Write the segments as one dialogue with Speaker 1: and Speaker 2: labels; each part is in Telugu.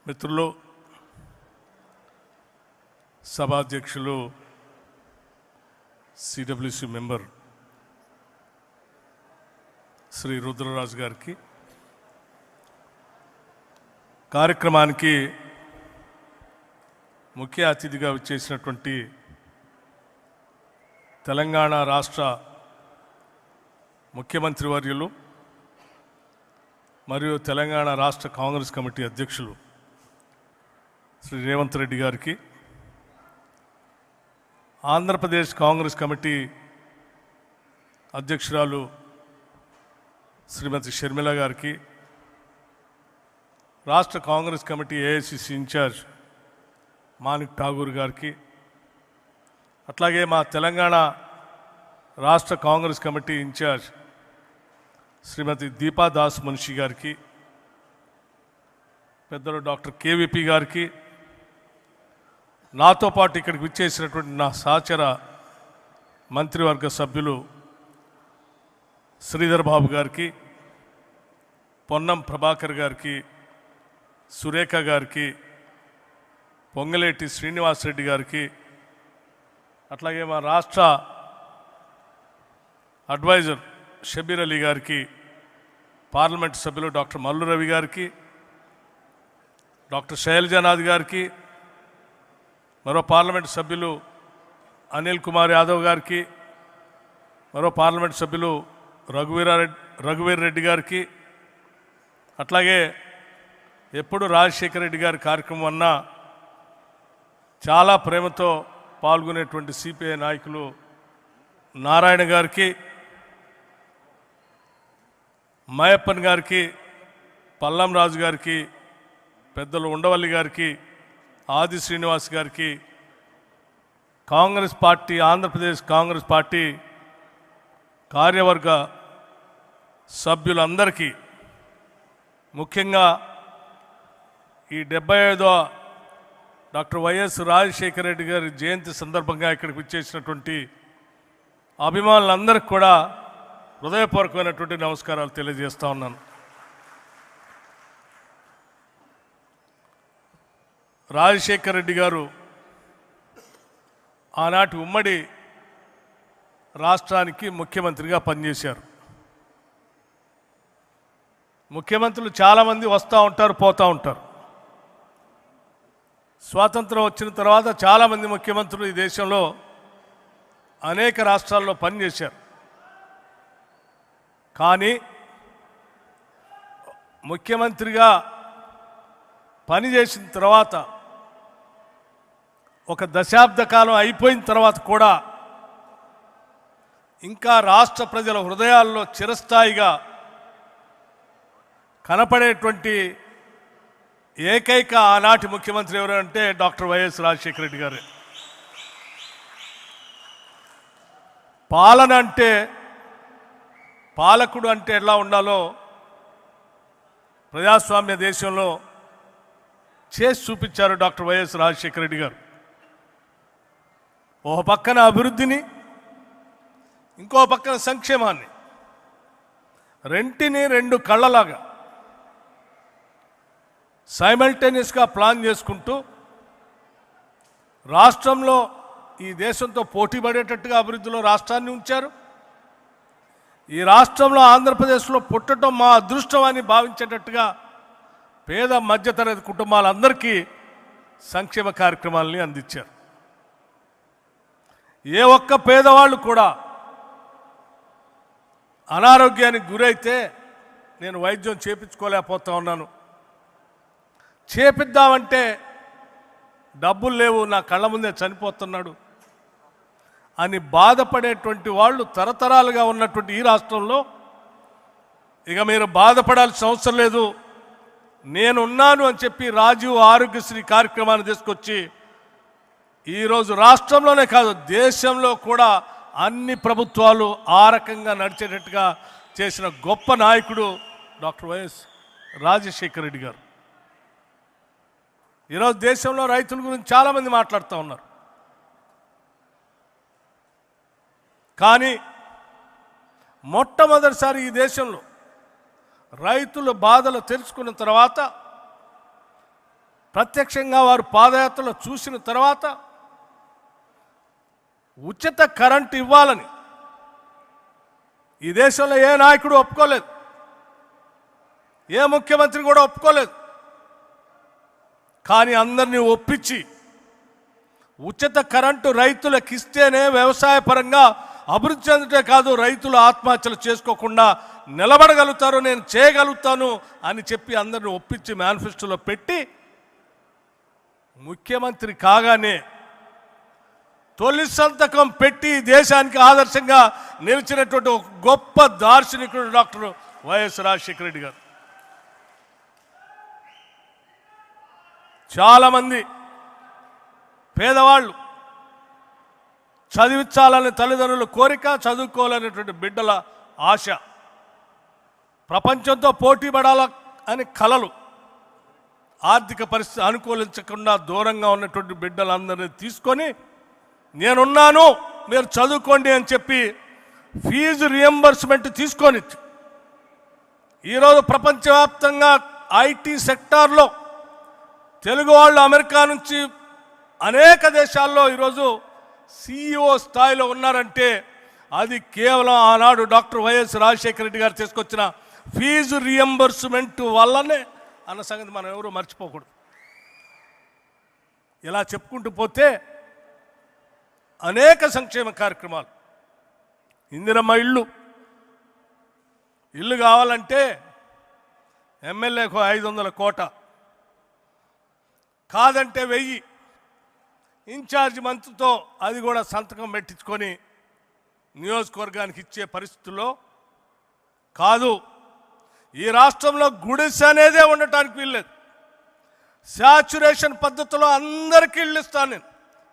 Speaker 1: మిత్రులు, సభాధ్యక్షులు, సిడబ్ల్యూసి మెంబర్ శ్రీ రుద్రరాజు గారికి, కార్యక్రమానికి ముఖ్య అతిథిగా వచ్చేసినటువంటి తెలంగాణ రాష్ట్ర ముఖ్యమంత్రి వర్యులు మరియు తెలంగాణ రాష్ట్ర కాంగ్రెస్ కమిటీ అధ్యక్షులు శ్రీ రేవంత్ రెడ్డి గారికి, ఆంధ్రప్రదేశ్ కాంగ్రెస్ కమిటీ అధ్యక్షురాలు శ్రీమతి షర్మిల గారికి, రాష్ట్ర Congress committee AICC incharge Manik Tagore గారికి, అట్లాగే మా తెలంగాణ రాష్ట్ర కాంగ్రెస్ కమిటీ ఇన్ఛార్జ్ శ్రీమతి దీపా దాస్ మున్షి గారికి, పెద్దలు డాక్టర్ కేవీపీ గారికి, నాతో పాటు ఇక్కడికి విచ్చేసినటువంటి నా సహచర మంత్రివర్గ సభ్యులు శ్రీధర్ బాబు గారికి, పొన్నం ప్రభాకర్ గారికి, సురేఖ గారికి, పొంగలేటి శ్రీనివాసరెడ్డి గారికి, అట్లాగే మా రాష్ట్ర అడ్వైజర్ షబీర్ అలీ గారికి, పార్లమెంట్ సభ్యులు డాక్టర్ మల్లు రవి గారికి, డాక్టర్ శైలజానాథ్ గారికి, మరో పార్లమెంట్ సభ్యులు అనిల్ కుమార్ యాదవ్ గారికి, మరో పార్లమెంట్ సభ్యులు రఘువీర్ రెడ్డి గారికి, అట్లాగే ఎప్పుడు రాజశేఖర రెడ్డి గారి కార్యక్రమం అన్నా చాలా ప్రేమతో పాల్గొనేటువంటి సిపిఐ నాయకులు నారాయణ గారికి, మాయప్పన్ గారికి, పల్లం రాజు గారికి, పెద్దలు ఉండవల్లి గారికి, ఆది శ్రీనివాస్ గారికి, కాంగ్రెస్ పార్టీ ఆంధ్రప్రదేశ్ కాంగ్రెస్ పార్టీ కార్యవర్గ సభ్యులందరికీ, ముఖ్యంగా ఈ 75వ డాక్టర్ వైఎస్ రాజశేఖర రెడ్డి గారి జయంతి సందర్భంగా ఇక్కడికి వచ్చేసినటువంటి అభిమానులందరికీ కూడా హృదయపూర్వకమైనటువంటి నమస్కారాలు తెలియజేస్తా ఉన్నాను. రాజశేఖర రెడ్డి గారు ఆనాటి ఉమ్మడి రాష్ట్రానికి ముఖ్యమంత్రిగా పనిచేశారు. ముఖ్యమంత్రులు చాలామంది వస్తూ ఉంటారు, పోతూ ఉంటారు. స్వాతంత్రం వచ్చిన తర్వాత చాలామంది ముఖ్యమంత్రులు ఈ దేశంలో అనేక రాష్ట్రాల్లో పనిచేశారు. కానీ ముఖ్యమంత్రిగా పనిచేసిన తర్వాత ఒక దశాబ్ద కాలం అయిపోయిన తర్వాత కూడా ఇంకా రాష్ట్ర ప్రజల హృదయాల్లో చిరస్థాయిగా కనపడేటువంటి ఏకైక ఆనాటి ముఖ్యమంత్రి ఎవరంటే డాక్టర్ వైఎస్ రాజశేఖర రెడ్డి గారే. పాలన అంటే, పాలకుడు అంటే ఎలా ఉండాలో ప్రజాస్వామ్య దేశంలో చేసి చూపించారు డాక్టర్ వైఎస్ రాజశేఖర రెడ్డి గారు. ఒక పక్కన అభివృద్ధిని, ఇంకో పక్కన సంక్షేమాన్ని, రెంటిని రెండు కళ్ళలాగా సైమల్టేనియస్గా ప్లాన్ చేసుకుంటూ రాష్ట్రంలో ఈ దేశంతో పోటీ పడేటట్టుగా అభివృద్ధిలో రాష్ట్రాన్ని ఉంచారు. ఈ రాష్ట్రంలో ఆంధ్రప్రదేశ్లో పుట్టడం మా అదృష్టం అని భావించేటట్టుగా పేద మధ్యతరగతి కుటుంబాలందరికీ సంక్షేమ కార్యక్రమాలని అందించారు. ఏ ఒక్క పేదవాళ్ళు కూడా అనారోగ్యానికి గురైతే నేను వైద్యం చేపించుకోలేకపోతా ఉన్నాను, చేపిద్దామంటే డబ్బులు లేవు, నా కళ్ళ ముందే చనిపోతున్నాడు అని బాధపడేటువంటి వాళ్ళు తరతరాలుగా ఉన్నటువంటి ఈ రాష్ట్రంలో ఇక మీరు బాధపడాల్సిన అవసరం లేదు, నేనున్నాను అని చెప్పి రాజీవ్ ఆరోగ్యశ్రీ కార్యక్రమాన్ని తీసుకొచ్చి ఈరోజు రాష్ట్రంలోనే కాదు దేశంలో కూడా అన్ని ప్రభుత్వాలు ఆ రకంగా నడిచేటట్టుగా చేసిన గొప్ప నాయకుడు డాక్టర్ వైఎస్ రాజశేఖర రెడ్డి గారు. ఈరోజు దేశంలో రైతుల గురించి చాలామంది మాట్లాడుతూ ఉన్నారు. కానీ మొట్టమొదటిసారి ఈ దేశంలో రైతుల బాధలు తెలుసుకున్న తర్వాత ప్రత్యక్షంగా వారు పాదయాత్రలో చూసిన తర్వాత ఉచిత కరెంటు ఇవ్వాలని ఈ దేశంలో ఏ నాయకుడు ఒప్పుకోలేదు, ఏ ముఖ్యమంత్రి కూడా ఒప్పుకోలేదు. కానీ అందరినీ ఒప్పించి ఉచిత కరెంటు రైతులకు ఇస్తేనే వ్యవసాయ పరంగా అభివృద్ధి చెందుతే కాదు, రైతులు ఆత్మహత్యలు చేసుకోకుండా నిలబడగలుగుతారు, నేను చేయగలుగుతాను అని చెప్పి అందరిని ఒప్పించి మేనిఫెస్టోలో పెట్టి ముఖ్యమంత్రి కాగానే తొలి సంతకం పెట్టి దేశానికి ఆదర్శంగా నిలిచినటువంటి ఒక గొప్ప దార్శనికుడు డాక్టర్ వైఎస్ రాజశేఖర రెడ్డి గారు. చాలామంది పేదవాళ్ళు చదివించాలని తల్లిదండ్రుల కోరిక, చదువుకోవాలనేటువంటి బిడ్డల ఆశ, ప్రపంచంతో పోటీ పడాల అని కలలు, ఆర్థిక పరిస్థితి అనుకూలించకుండా దూరంగా ఉన్నటువంటి బిడ్డలందరినీ తీసుకొని నేనున్నాను మీరు చదువుకోండి అని చెప్పి ఫీజు రియంబర్స్మెంట్ తీసుకొని ఈరోజు ప్రపంచవ్యాప్తంగా ఐటీ సెక్టార్లో తెలుగు వాళ్ళు అమెరికా నుంచి అనేక దేశాల్లో ఈరోజు CEO స్థాయిలో ఉన్నారంటే అది కేవలం ఆనాడు డాక్టర్ వైఎస్ రాజశేఖర రెడ్డి గారు తీసుకొచ్చిన ఫీజు రియంబర్స్మెంట్ వల్లనే అన్న సంగతి మనం ఎవరు మర్చిపోకూడదు. ఇలా చెప్పుకుంటూ పోతే అనేక సంక్షేమ కార్యక్రమాలు, ఇందిరమ్మ ఇల్లు కావాలంటే ఎమ్మెల్యేకు 500 కోట, కాదంటే 1000, ఇన్ఛార్జ్ మంత్రితో అది కూడా సంతకం పెట్టించుకొని నియోజకవర్గానికి ఇచ్చే పరిస్థితుల్లో కాదు. ఈ రాష్ట్రంలో గుడిసె అనేదే ఉండటానికి వీల్లేదు. శాచ్యురేషన్ పద్ధతిలో అందరికీ ఇళ్ళు ఇస్తాను నేను,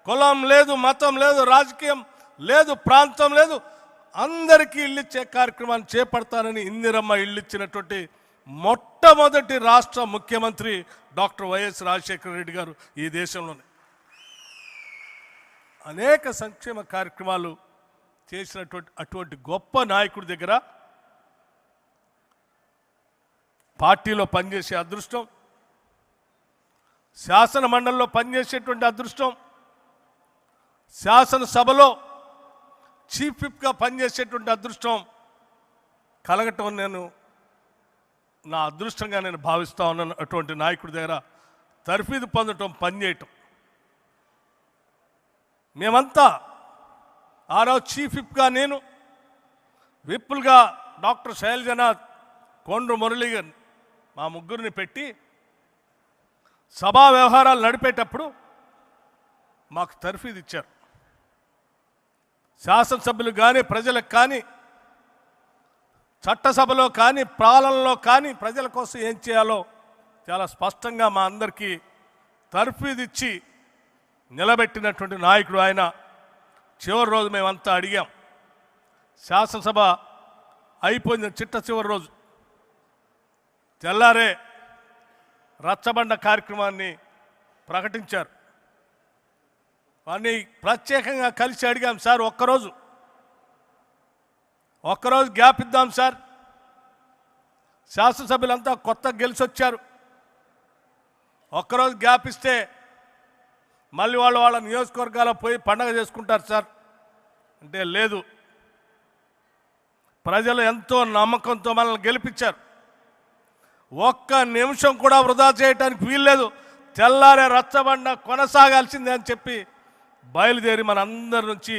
Speaker 1: కులం లేదు, మతం లేదు, రాజకీయం లేదు, ప్రాంతం లేదు, అందరికీ ఇళ్ళు ఇచ్చే కార్యక్రమాన్ని చేపడతానని ఇందిరమ్మ ఇళ్ళు ఇచ్చినటువంటి మొట్టమొదటి రాష్ట్ర ముఖ్యమంత్రి డాక్టర్ వైఎస్ రాజశేఖర రెడ్డి గారు ఈ దేశంలోనే. అనేక సంక్షేమ కార్యక్రమాలు చేసినటువంటి అటువంటి గొప్ప నాయకుడి దగ్గర పార్టీలో పనిచేసే అదృష్టం, శాసన మండలిలో పనిచేసేటువంటి అదృష్టం, శాసనసభలో చీఫ్ విప్గా పనిచేసేటువంటి అదృష్టం కలగటం నేను నా అదృష్టంగా నేను భావిస్తా ఉన్నాను. అటువంటి నాయకుడి దగ్గర తర్ఫీదు పొందటం, పనిచేయటం. మేమంతా ఆ రోజు చీఫ్ విప్గా నేను, విప్పులుగా డాక్టర్ శైలజనాథ్, కొండ్రు మురళీగన్, మా ముగ్గురిని పెట్టి సభా వ్యవహారాలు నడిపేటప్పుడు మాకు తర్ఫీదు ఇచ్చారు. శాసనసభ్యులు కానీ, ప్రజలకు కానీ, చట్టసభలో కానీ, పాలనలో కానీ ప్రజల కోసం ఏం చేయాలో చాలా స్పష్టంగా మా అందరికీ తర్ఫీదు ఇచ్చి నిలబెట్టినటువంటి నాయకుడు ఆయన. చివరి రోజు మేమంతా అడిగాం, శాసనసభ అయిపోయింది, చిట్ట చివరి రోజు తెల్లారే రచ్చబండ కార్యక్రమాన్ని ప్రకటించారు. వారిని ప్రత్యేకంగా కలిసి అడిగాం, సార్ ఒక్కరోజు గ్యాప్ ఇద్దాం సార్, శాసనసభ్యులంతా కొత్త గెలిచి వచ్చారు, ఒక్కరోజు గ్యాప్ ఇస్తే మళ్ళీ వాళ్ళ నియోజకవర్గాల్లో పోయి పండగ చేసుకుంటారు సార్ అంటే, లేదు, ప్రజలు ఎంతో నమ్మకంతో మనల్ని గెలిపించారు, ఒక్క నిమిషం కూడా వృధా చేయడానికి వీల్లేదు, తెల్లారే రచ్చబండ కొనసాగాల్సిందే అని చెప్పి బయలుదేరి మనందరి నుంచి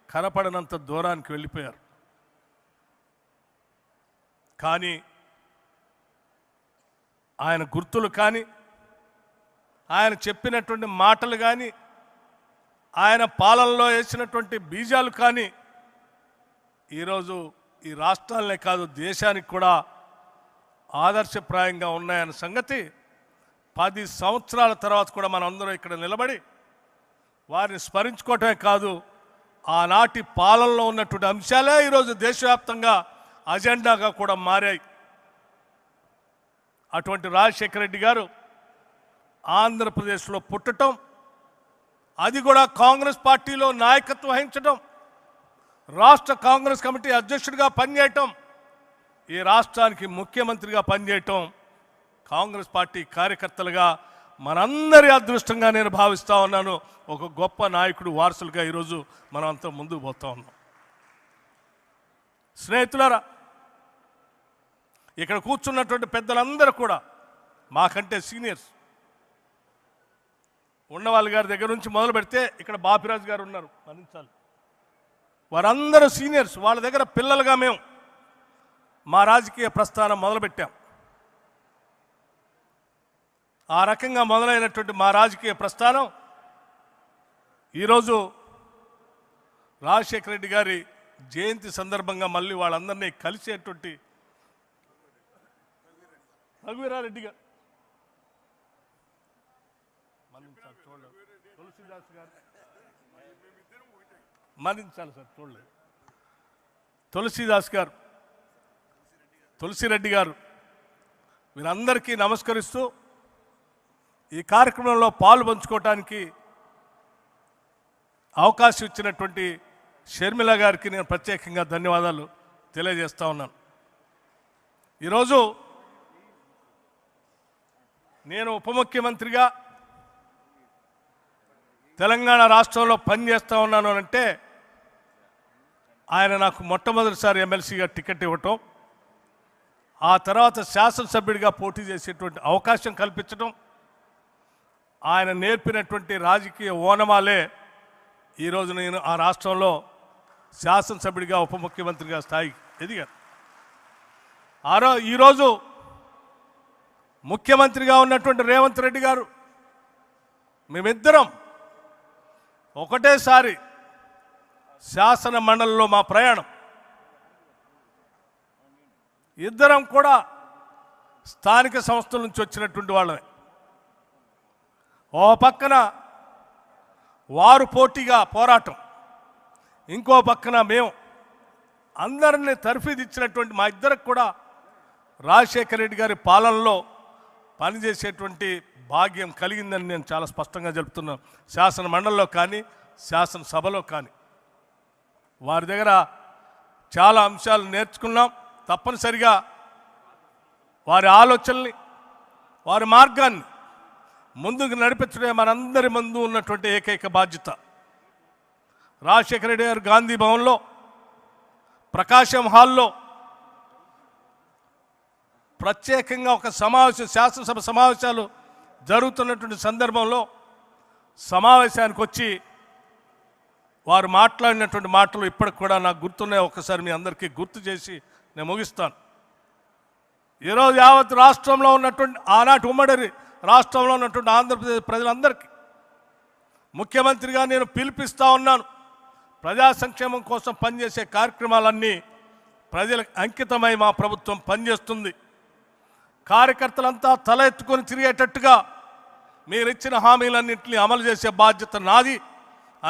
Speaker 1: కనపడినంత దూరానికి వెళ్ళిపోయారు. కానీ ఆయన గుర్తులు కానీ, ఆయన చెప్పినటువంటి మాటలు కానీ, ఆయన పాలనలో వేసినటువంటి బీజాలు కానీ ఈరోజు ఈ రాష్ట్రాలనే కాదు దేశానికి కూడా ఆదర్శప్రాయంగా ఉన్నాయన్న సంగతి 10 సంవత్సరాల తర్వాత కూడా మనం అందరం ఇక్కడ నిలబడి వారిని స్మరించుకోవటమే కాదు, ఆనాటి పాలనలో ఉన్నటువంటి అంశాలే ఈరోజు దేశవ్యాప్తంగా అజెండాగా కూడా మారాయి. అటువంటి రాజశేఖర రెడ్డి గారు ఆంధ్రప్రదేశ్లో పుట్టడం, అది కూడా కాంగ్రెస్ పార్టీలో నాయకత్వం వహించడం, రాష్ట్ర కాంగ్రెస్ కమిటీ అధ్యక్షుడిగా పనిచేయటం, ఈ రాష్ట్రానికి ముఖ్యమంత్రిగా పనిచేయటం, కాంగ్రెస్ పార్టీ కార్యకర్తలుగా మనందరి అదృష్టంగా నేను భావిస్తూ ఉన్నాను. ఒక గొప్ప నాయకుడు వారసులుగా ఈరోజు మనం అంతా ముందుకు పోతా ఉన్నాం. స్నేహితులారా, ఇక్కడ కూర్చున్నటువంటి పెద్దలందరూ కూడా మాకంటే సీనియర్స్. ఉన్నవాళ్ళ గారి దగ్గర నుంచి మొదలు పెడితే ఇక్కడ బాపిరాజు గారు ఉన్నారు, మన్నించాలి. వారందరూ సీనియర్స్. వాళ్ళ దగ్గర పిల్లలుగా మేము మా రాజకీయ ప్రస్థానం మొదలుపెట్టాం. ఆ రకంగా మొదలైనటువంటి మా రాజకీయ ప్రస్థానం ఈరోజు రాజశేఖర రెడ్డి గారి జయంతి సందర్భంగా మళ్ళీ వాళ్ళందరినీ కలిసేటువంటి రఘువీరారెడ్డి గారు, తులసిదాస్ గారు, మన్నించాలి సార్, చూడలేదు, తులసిదాస్ గారు, తులసిరెడ్డి గారు, వీరందరికీ నమస్కరిస్తూ ఈ కార్యక్రమంలో పాలు పంచుకోవటానికి అవకాశం ఇచ్చినటువంటి షర్మిల గారికి నేను ప్రత్యేకంగా ధన్యవాదాలు తెలియజేస్తా ఉన్నాను. ఈరోజు నేను ఉప ముఖ్యమంత్రిగా తెలంగాణ రాష్ట్రంలో పనిచేస్తూ ఉన్నాను అంటే ఆయన నాకు మొట్టమొదటిసారి ఎమ్మెల్సీగా టికెట్ ఇవ్వటం, ఆ తర్వాత శాసనసభ్యుడిగా పోటీ చేసేటువంటి అవకాశం కల్పించడం, ఆయన నేర్పినటువంటి రాజకీయ ఓనమాలే ఈరోజు నేను ఆ రాష్ట్రంలో శాసనసభ్యుడిగా ఉప ముఖ్యమంత్రిగా స్థాయికి ఎదిగాను. ఈరోజు ముఖ్యమంత్రిగా ఉన్నటువంటి రేవంత్ రెడ్డి గారు, మేమిద్దరం ఒకటేసారి శాసన మండలిలో మా ప్రయాణం, ఇద్దరం కూడా స్థానిక సంస్థల నుంచి వచ్చినటువంటి వాళ్ళమే. ఓ పక్కన వారు పోటీగా పోరాటం, ఇంకో పక్కన మేము అందరినీ తర్ఫీదిచ్చినటువంటి మా ఇద్దరికి కూడా రాజశేఖర రెడ్డి గారి పాలనలో పనిచేసేటువంటి భాగ్యం కలిగిందని నేను చాలా స్పష్టంగా చెప్తున్నాను. శాసన మండలిలో కానీ శాసనసభలో కానీ వారి దగ్గర చాలా అంశాలు నేర్చుకున్నాం. తప్పనిసరిగా వారి ఆలోచనల్ని, వారి మార్గాన్ని ముందుకు నడిపించడమే మనందరి ముందు ఉన్నటువంటి ఏకైక బాధ్యత. రాజశేఖర రెడ్డి గారు గాంధీ భవన్లో, ప్రకాశం హాల్లో ప్రత్యేకంగా ఒక సమావేశం, శాసనసభ సమావేశాలు జరుగుతున్నటువంటి సందర్భంలో సమావేశానికి వచ్చి వారు మాట్లాడినటువంటి మాటలు ఇప్పటికి కూడా నాకు గుర్తున్నాయి. ఒక్కసారి మీ అందరికీ గుర్తు చేసి నేను ముగిస్తాను. ఈరోజు యావత్ రాష్ట్రంలో ఉన్నటువంటి, ఆనాటి ఉమ్మడి రాష్ట్రంలో ఉన్నటువంటి ఆంధ్రప్రదేశ్ ప్రజలందరికీ ముఖ్యమంత్రిగా నేను పిలిపిస్తూ ఉన్నాను. ప్రజా సంక్షేమం కోసం పనిచేసే కార్యక్రమాలన్నీ ప్రజలకు అంకితమై మా ప్రభుత్వం పనిచేస్తుంది. కార్యకర్తలంతా తల ఎత్తుకొని తిరిగేటట్టుగా మీరు ఇచ్చిన హామీలన్నింటినీ అమలు చేసే బాధ్యత నాది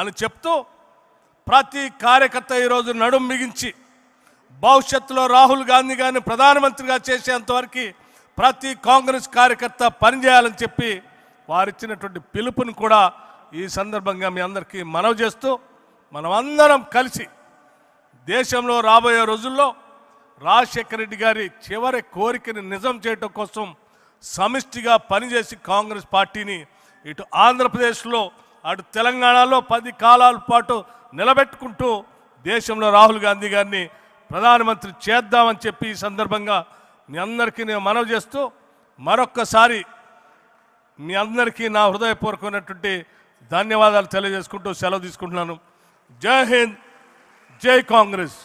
Speaker 1: అని చెప్తూ, ప్రతి కార్యకర్త ఈరోజు నడుం బిగించి భవిష్యత్తులో రాహుల్ గాంధీ గారిని ప్రధానమంత్రిగా చేసేంతవరకు ప్రతి కాంగ్రెస్ కార్యకర్త పనిచేయాలని చెప్పి వారిచ్చినటువంటి పిలుపుని కూడా ఈ సందర్భంగా మీ అందరికీ మనవి చేస్తూ, మనమందరం కలిసి దేశంలో రాబోయే రోజుల్లో రాజశేఖర రెడ్డి గారి చివరి కోరికని నిజం చేయటం కోసం సమిష్టిగా పనిచేసి కాంగ్రెస్ పార్టీని ఇటు ఆంధ్రప్రదేశ్లో అటు తెలంగాణలో 10 కాలాల పాటు నిలబెట్టుకుంటూ దేశంలో రాహుల్ గాంధీ గారిని ప్రధానమంత్రి చేద్దామని చెప్పి ఈ సందర్భంగా మీ అందరికీ నేను మనవి చేస్తూ, మరొక్కసారి మీ అందరికీ నా హృదయపూర్వకమైనటువంటి ధన్యవాదాలు తెలియజేసుకుంటూ సెలవు తీసుకుంటున్నాను. జై హింద్, జై కాంగ్రెస్.